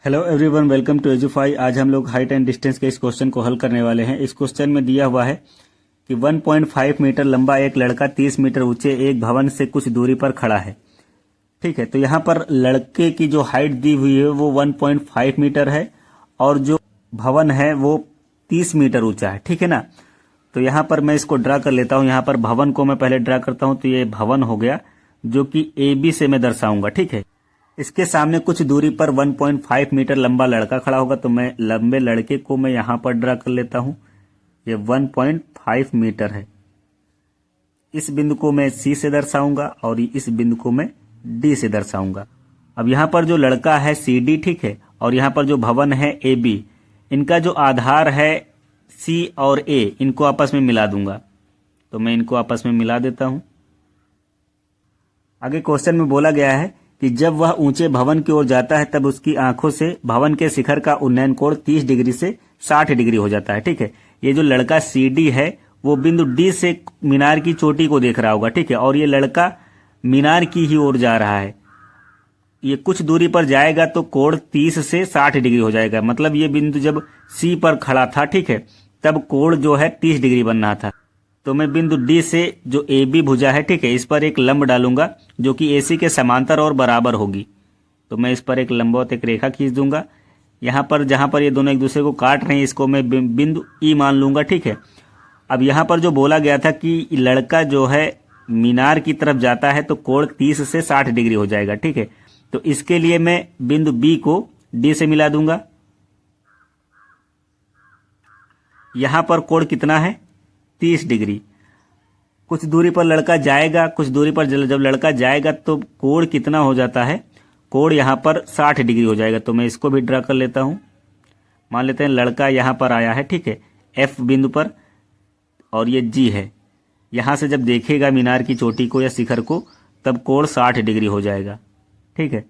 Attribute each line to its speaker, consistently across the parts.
Speaker 1: Hello everyone, welcome to Edufy. आज हम लोग हाइट एंड डिस्टेंस के इस क्वेश्चन को हल करने वाले हैं। इस क्वेश्चन में दिया हुआ है कि 1.5 मीटर लंबा एक लड़का 30 मीटर ऊंचे एक भवन से कुछ दूरी पर खड़ा है। ठीक है, तो यहाँ पर लड़के की जो हाइट दी हुई है वो 1.5 मीटर है और जो भवन है वो 30 मीटर ऊंचा है। ठीक है ना, तो यहाँ पर मैं इसको ड्रा कर लेता हूँ। यहाँ पर भवन को मैं पहले ड्रा करता हूँ, तो ये भवन हो गया जो कि AB से मैं दर्शाऊंगा। ठीक है, इसके सामने कुछ दूरी पर 1.5 मीटर लंबा लड़का खड़ा होगा, तो मैं लंबे लड़के को मैं यहां पर ड्रा कर लेता हूं। ये 1.5 मीटर है। इस बिंदु को मैं C से दर्शाऊंगा और इस बिंदु को मैं D से दर्शाऊंगा। अब यहां पर जो लड़का है CD, ठीक है, और यहां पर जो भवन है AB, इनका जो आधार है C और A, इनको आपस में मिला दूंगा। तो मैं इनको आपस में मिला देता हूं। आगे क्वेश्चन में बोला गया है कि जब वह ऊंचे भवन की ओर जाता है तब उसकी आंखों से भवन के शिखर का उन्नयन कोण 30 डिग्री से 60 डिग्री हो जाता है। ठीक है, ये जो लड़का CD है वो बिंदु D से मीनार की चोटी को देख रहा होगा। ठीक है, और ये लड़का मीनार की ही ओर जा रहा है। ये कुछ दूरी पर जाएगा तो कोण 30 से 60 डिग्री हो जाएगा। मतलब ये बिंदु जब C पर खड़ा था, ठीक है, तब कोण जो है 30 डिग्री बन रहा था। तो मैं बिंदु D से जो AB भुजा है, ठीक है, इस पर एक लंब डालूंगा जो कि AC के समांतर और बराबर होगी। तो मैं इस पर एक लंबवत एक रेखा खींच दूंगा। यहाँ पर जहां पर ये दोनों एक दूसरे को काट रहे हैं, इसको मैं बिंदु E मान लूंगा। ठीक है, अब यहाँ पर जो बोला गया था कि लड़का जो है मीनार की तरफ जाता है तो कोण 30 से 60 डिग्री हो जाएगा। ठीक है, तो इसके लिए मैं बिंदु B को D से मिला दूंगा। यहां पर कोण कितना है? 30 डिग्री। कुछ दूरी पर लड़का जाएगा, कुछ दूरी पर जब लड़का जाएगा तो कोण कितना हो जाता है? कोण यहां पर 60 डिग्री हो जाएगा। तो मैं इसको भी ड्रा कर लेता हूं। मान लेते हैं लड़का यहां पर आया है, ठीक है, F बिंदु पर, और ये G है। यहां से जब देखेगा मीनार की चोटी को या शिखर को तब कोण 60 डिग्री हो जाएगा। ठीक है,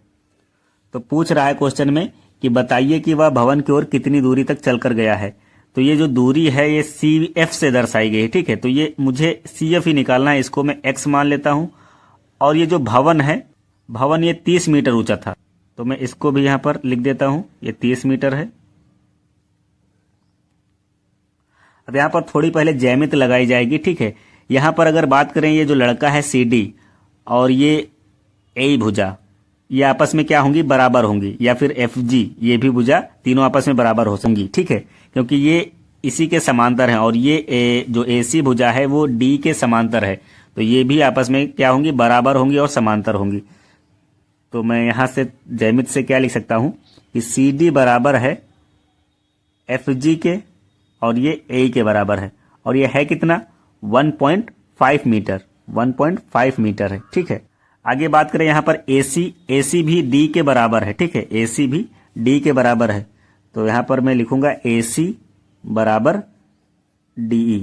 Speaker 1: तो पूछ रहा है क्वेश्चन में कि बताइए कि वह भवन की ओर कितनी दूरी तक चलकर गया है। तो ये जो दूरी है ये CF से दर्शाई गई है। ठीक है, तो ये मुझे CF ही निकालना है, इसको मैं X मान लेता हूं। और ये जो भवन है, भवन ये 30 मीटर ऊंचा था, तो मैं इसको भी यहां पर लिख देता हूं, ये 30 मीटर है। अब यहां पर थोड़ी पहले ज्यामिति लगाई जाएगी। ठीक है, यहां पर अगर बात करें, ये जो लड़का है CD और ये A भुजा, ये आपस में क्या होंगी? बराबर होंगी, या फिर FG, ये भी भुजा तीनों आपस में बराबर हो सकेंगी। ठीक है, क्योंकि ये इसी के समांतर है और ये जो AC भुजा है वो D के समांतर है, तो ये भी आपस में क्या होंगी? बराबर होंगी और समांतर होंगी। तो मैं यहां से ज्यामिति से क्या लिख सकता हूं कि CD बराबर है FG के और ये A के बराबर है, और ये है कितना? 1.5 मीटर। 1.5 मीटर है। ठीक है, आगे बात करें यहां पर AC भी D के बराबर है। ठीक है, AC भी D के बराबर है, तो यहां पर मैं लिखूंगा AC बराबर DE।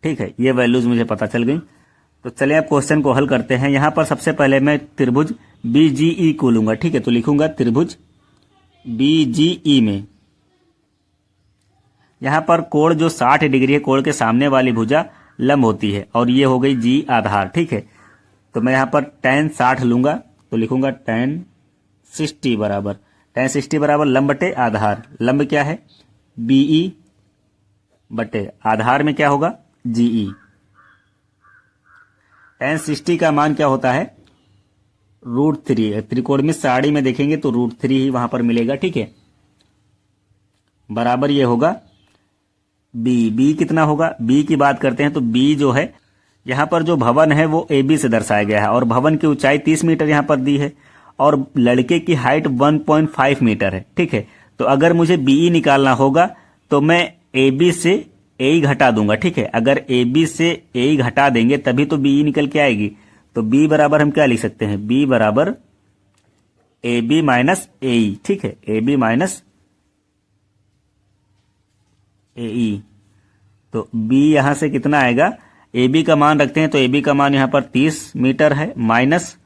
Speaker 1: ठीक है, ये वैल्यूज मुझे पता चल गई। तो चलिए अब क्वेश्चन को हल करते हैं। यहां पर सबसे पहले मैं त्रिभुज BGE को लूंगा। ठीक है, तो लिखूंगा त्रिभुज BGE में यहां पर कोण जो 60 डिग्री है, कोण के सामने वाली भुजा लंब होती है और ये हो गई G आधार। ठीक है, तो मैं यहां पर tan 60 लूंगा, तो लिखूंगा tan 60 बराबर लंब बटे आधार। लंब क्या है? BE बटे आधार में क्या होगा? GE। tan 60 का मान क्या होता है? √3। त्रिकोणमिति सारणी में देखेंगे तो √3 ही वहां पर मिलेगा। ठीक है, बराबर ये होगा B कितना होगा? B की बात करते हैं तो B जो है, यहां पर जो भवन है वो AB से दर्शाया गया है और भवन की ऊंचाई 30 मीटर यहां पर दी है और लड़के की हाइट 1.5 मीटर है। ठीक है, तो अगर मुझे BE निकालना होगा तो मैं AB से AE घटा दूंगा। ठीक है, अगर AB से AE घटा देंगे तभी तो BE निकल के आएगी। तो B बराबर हम क्या लिख सकते हैं? B बराबर AB माइनस AE। ठीक है, AB माइनस AE। तो B यहां से कितना आएगा? AB का मान रखते हैं तो AB का मान यहां पर 30 मीटर है, माइनस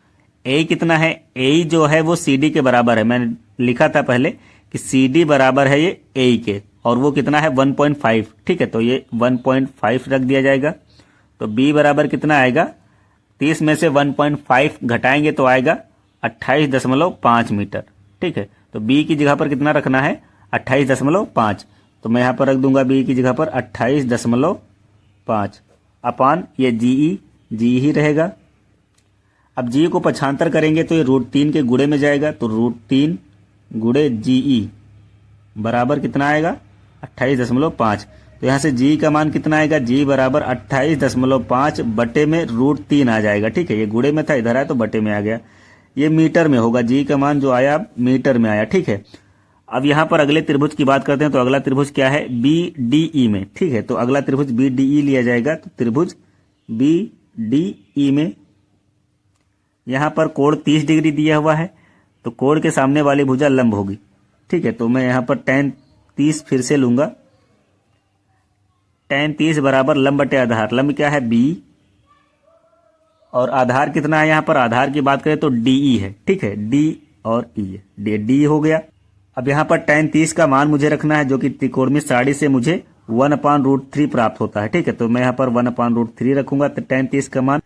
Speaker 1: A कितना है? A जो है वो CD के बराबर है। मैंने लिखा था पहले कि CD बराबर है ये A के, और वो कितना है? 1.5। ठीक है, तो ये 1.5 रख दिया जाएगा। तो B बराबर कितना आएगा? 30 में से 1.5 घटाएंगे तो आएगा 28.5 मीटर। ठीक है, तो b की जगह पर कितना रखना है 28.5, तो मैं यहाँ पर रख दूंगा b की जगह पर 28.5 अपान ये जी ही रहेगा। अब जी को पक्षांतर करेंगे तो ये √3 के गुणे में जाएगा, तो √3 गुणे जी बराबर कितना आएगा 28.5। तो यहाँ से जी का मान कितना आएगा, जी बराबर 28.5 बटे में √3 आ जाएगा। ठीक है, ये गुणे में था, इधर आया तो बटे में आ गया। ये मीटर में होगा, जी का मान जो आया मीटर में आया। ठीक है, अब यहाँ पर अगले त्रिभुज की बात करते हैं। तो अगला त्रिभुज क्या है, BDE में। ठीक है, तो अगला त्रिभुज BDE लिया जाएगा। तो त्रिभुज BDE में यहाँ पर कोण 30 डिग्री दिया हुआ है, तो कोण के सामने वाली भुजा लंब होगी। ठीक है, तो मैं यहाँ पर tan 30 फिर से लूंगा। tan 30 बराबर लंब बटे आधार। लंब क्या है B, और आधार कितना है, यहाँ पर आधार की बात करें तो DE है। ठीक है, D और E है, D हो गया। अब यहाँ पर tan 30 का मान मुझे रखना है, जो कि त्रिकोणमित सारणी से मुझे 1/√3 प्राप्त होता है। ठीक है, तो मैं यहाँ पर 1/√3 रखूंगा। तो tan 30 का मान,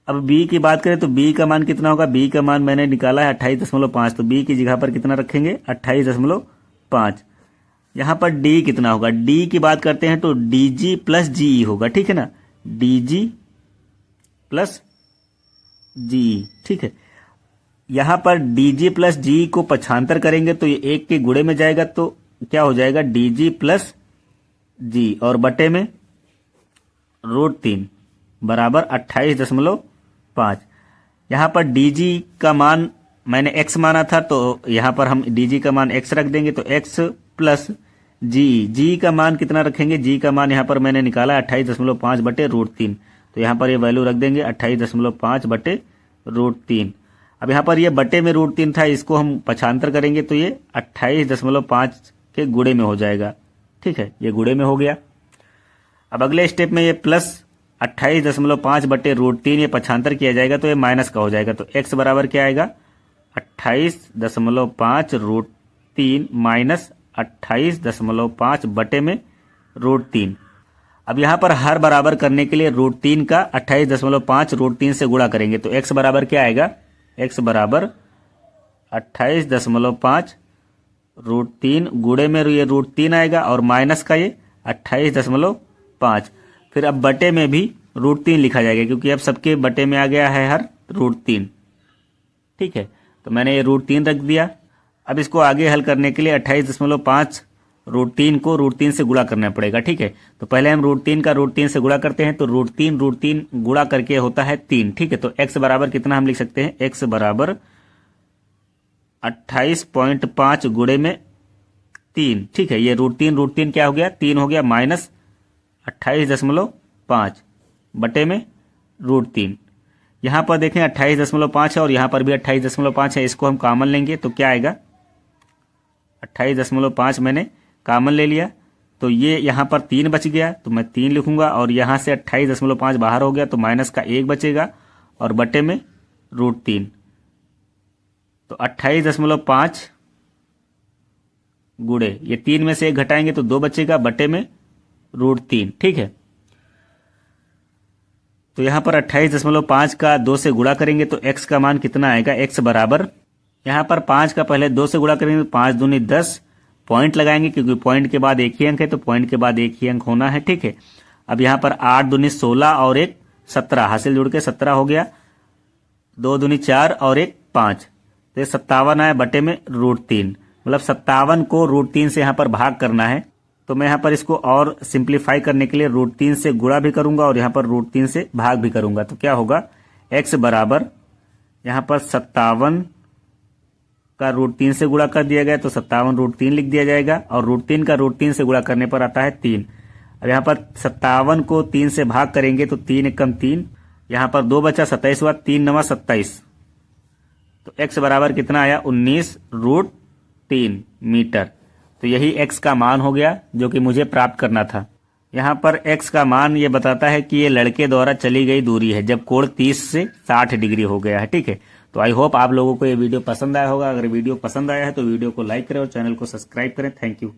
Speaker 1: अब b की बात करें तो b का मान कितना होगा, b का मान मैंने निकाला है 28.5, तो b की जगह पर कितना रखेंगे 28.5। यहाँ पर d कितना होगा, d की बात करते हैं तो dg प्लस ge होगा। ठीक है ना, dg प्लस ge। ठीक है, यहाँ पर dg प्लस g को पक्षांतर करेंगे तो ये 1 के गुणे में जाएगा, तो क्या हो जाएगा dg प्लस g और बटे में √3 बराबर 28.5। यहाँ पर dg का मान मैंने x माना था, तो यहाँ पर हम dg का मान x रख देंगे, तो x प्लस g का मान कितना रखेंगे, g का मान यहाँ पर मैंने निकाला 28.5 बटे √3, तो यहाँ पर ये वैल्यू रख देंगे 28.5 बटे √3। अब यहाँ पर ये बटे में √3 था, इसको हम पक्षांतर करेंगे तो ये 28.5 के गुणे में हो जाएगा। ठीक है, ये गुणे में हो गया। अब अगले स्टेप में ये प्लस 28.5 बटे √3 ये पक्षांतर किया जाएगा तो ये माइनस का हो जाएगा, तो x बराबर क्या आएगा 28.5 √3 माइनस 28.5 बटे में √3। अब यहाँ पर हर बराबर करने के लिए √3 का 28.5 √3 से गुणा करेंगे, तो x बराबर क्या आएगा, x बराबर 28.5 √3 गुणे में ये √3 आएगा और माइनस का ये 28.5। फिर अब बटे में भी √3 लिखा जाएगा, क्योंकि अब सबके बटे में आ गया है हर √3। ठीक है, तो मैंने ये √3 रख दिया। अब इसको आगे हल करने के लिए 28.5 √3 को √3 से गुणा करना पड़ेगा। ठीक है, तो पहले हम √3 का √3 से गुणा करते हैं, तो √3 गुणा करके होता है 3। ठीक है, तो x बराबर कितना हम लिख सकते हैं, x बराबर 28.5 गुणे में 3। ठीक है, ये √3 क्या हो गया, 3 हो गया, माइनस 28.5 बटे में √3। यहाँ पर देखें 28.5 है और यहाँ पर भी 28.5 है, इसको हम कॉमन लेंगे तो क्या आएगा 28.5 मैंने कॉमन ले लिया, तो ये यहाँ पर 3 बच गया, तो मैं 3 लिखूंगा और यहाँ से 28.5 बाहर हो गया तो माइनस का 1 बचेगा और बटे में √3। तो 28.5 गुणे ये 3 में से 1 घटाएंगे तो 2 बचेगा बटे में √3। ठीक है, तो यहाँ पर 28.5 का 2 से गुणा करेंगे तो x का मान कितना आएगा, x बराबर यहाँ पर 5 का पहले 2 से गुणा करेंगे तो 5 दूनी 10, पॉइंट लगाएंगे क्योंकि पॉइंट के बाद एक ही अंक है तो पॉइंट के बाद एक ही अंक होना है। ठीक है, अब यहाँ पर 8 दूनी 16 और 1 17, हासिल जुड़ के 17 हो गया, 2 दूनी 4 और 1 5, तो ये 57 आया बटे में √3। मतलब 57 को √3 से यहाँ पर भाग करना है, तो मैं यहाँ पर इसको और सिंप्लीफाई करने के लिए √3 से गुणा भी करूंगा और यहाँ पर √3 से भाग भी करूंगा, तो क्या होगा x बराबर यहाँ पर 57 का √3 से गुणा कर दिया गया तो 57 √3 लिख दिया जाएगा और √3 का √3 से गुणा करने पर आता है 3। अब यहाँ पर 57 को 3 से भाग करेंगे तो 3 एकम 3, यहाँ पर 2 बचा 27 हुआ, 3 9 27, तो x बराबर कितना आया 19√3 मीटर। तो यही x का मान हो गया जो कि मुझे प्राप्त करना था। यहाँ पर x का मान ये बताता है कि ये लड़के द्वारा चली गई दूरी है जब कोण 30 से 60 डिग्री हो गया है। ठीक है, तो आई होप आप लोगों को ये वीडियो पसंद आया होगा। अगर वीडियो पसंद आया है तो वीडियो को लाइक करें और चैनल को सब्सक्राइब करें। Thank you.